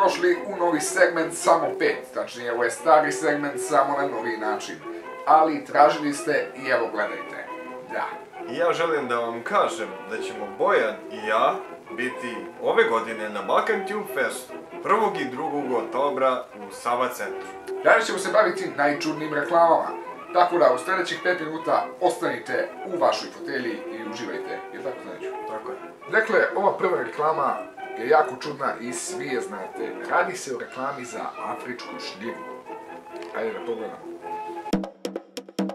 dobrodošli u novi segment Samo 5. Tačnije, ovo je stari segment samo na novi način. Ali tražili ste i evo gledajte. Da. I ja želim da vam kažem da ćemo Bojan i ja biti ove godine na Balkan Tube Festu 1. i 2. oktobra u Sava centru. Danas ćemo se baviti najčudnijim reklamama. Tako da u sljedećih 5 minuta ostanite u vašoj fotelji i uživajte. Je tako znači? Tako je. Dakle, ova prva reklama je jako čudna i svi je znate. Radi se o reklami za afričku šljivu. Hajde da pogledamo.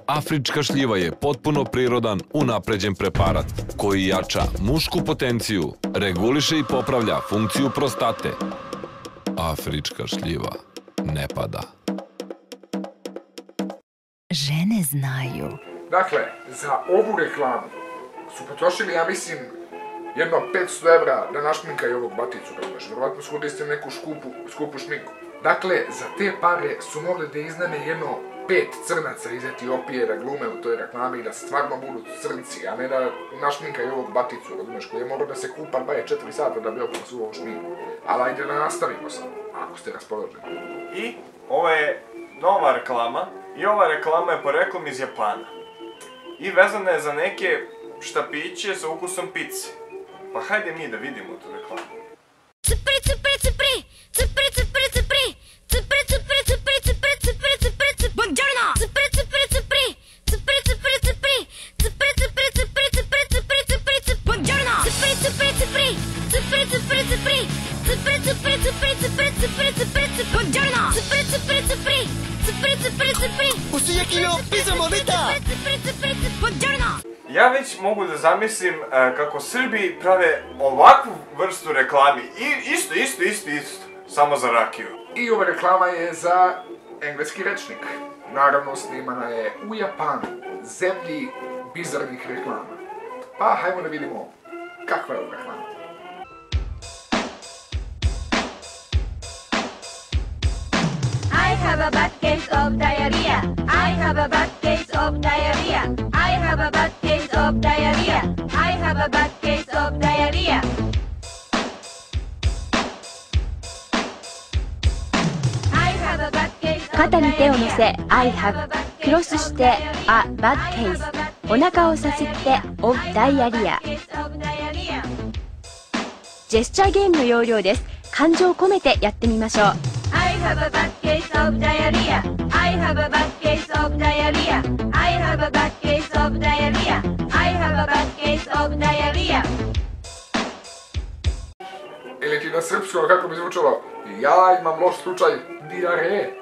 Afrička šljiva je potpuno prirodan, unapređen preparat koji jača mušku potenciju, reguliše i popravlja funkciju prostate. Afrička šljiva ne pada. Žene znaju. Dakle, za ovu reklamu su potrošili, ja mislim, jedno 500 evra da našminkaju ovog baticu, razumeš, vjerovatno su koristili neku skupu šminku. Dakle, za te pare su mogli da iznajme jedno 5 crnaca iz Etiopije da glume u toj reklami i da stvarno budu crnci, a ne da našminkaju ovog baticu, razumeš, koji je morao da se kupa 24 sata da bi opao svu ovu šminku. Ali ajde da nastavimo sad, ako ste raspoloženi. I ovo je nova reklama i ova reklama je poreklom iz Japana. I vezana je za neke štapiće sa ukusom pice. Pa hajde mi da vidimo tu reklamu. Cupri, cupri, cupri, cupri, cupri, cupri, cupri, cupri, cupri, cupri, cupri, cupri, cupri, buongiorno! Cupri, cupri, cupri, cupri, cupri, cupri, cupri, cupri, cupri, cupri, cupri, cupri, cupri, buongiorno! Cupri, cupri, cupri, cupri, cupri, cupri, cupri, cupri, cupri, cupri, cupri, cupri, cupri, buongiorno! Cupri, cupri, cupri, cupri, cupri, cupri, Usujaki no pizza mo deta! cupri, cupri, cupri, buongiorno! Ja već mogu da zamislim kako Srbi prave ovakvu vrstu reklami i isto, samo za rakiju. I ova reklama je za engleski rečnik. Naravno, snimana je u Japanu, zemlji bizarnih reklama. Pa, hajmo da vidimo kakva je ova reklama. I have a bad case of diarrhea. I have a bad case of diarrhea. I have a bad case of diarrhea. I have a bad case of diarrhea. I have a bad case of 肩に手を乗せ I have クロスして A bad case お腹をさすって of diarrhea ジェスチャーゲームの要領です。感情を込めてやってみましょう。 I have a bad case of diarrhea. I have a bad case of diarrhea. I have a bad case of diarrhea. I have a bad case of diarrhea. Ili ti na srpskom kako bi zvučalo, ja imam loš slučaj dijareje.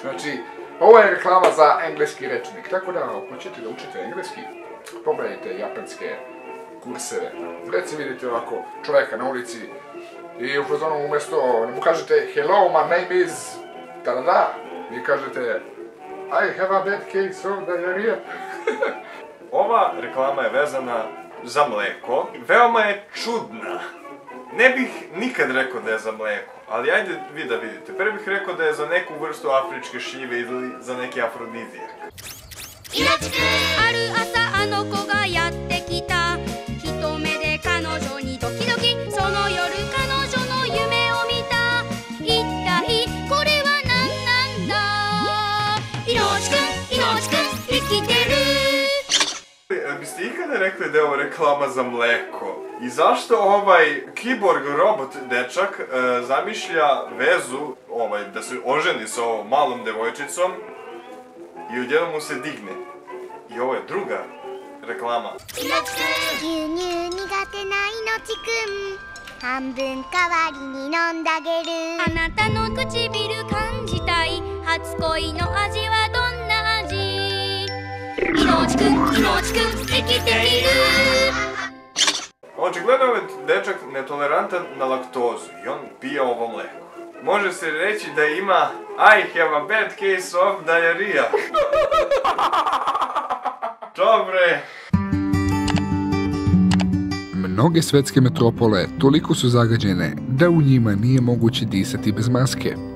Znači, ovo je reklama za engleski rečnik, tako da ako ćete da učite engleski, pogledajte japanske kurseve. Reci vidite ovako čovjeka na ulici i u fazonu umjesto da mu kažete hello, my name is da, vi kažete I have a bad case of diarrhea. Ova reklama je vezana za mleko. Veoma je čudna. Ne bih nikad rekao da je za mleko, ali ajde vi da vidite. Prvi bih rekao da je za neku vrstu afričke šljive ili za neki afrodizijak. ある朝あの子がやってきた一目で彼女にドキドキその夜彼女の夢を見た一体これは何なんだいのちくん生きてる Biste ikada rekli da je ovo reklama za mleko? I zašto ovaj kiborg robot dečak zamišlja vezu, da se oženi sa ovom malom devojčicom i odjednom mu se digne? I ovo je druga reklama. 牛乳苦手な命くん半分代わりに飲んであげるあなたの唇感じたい初恋の味はどんな味いのちくん生きている Očigledno je dečak netolerantan na laktozu i on pije ovo mleko. Može se reći da ima I have a bad case of diarrhea. Dobre. Mnoge svetske metropole toliko su zagađene da u njima nije moguće disati bez maske.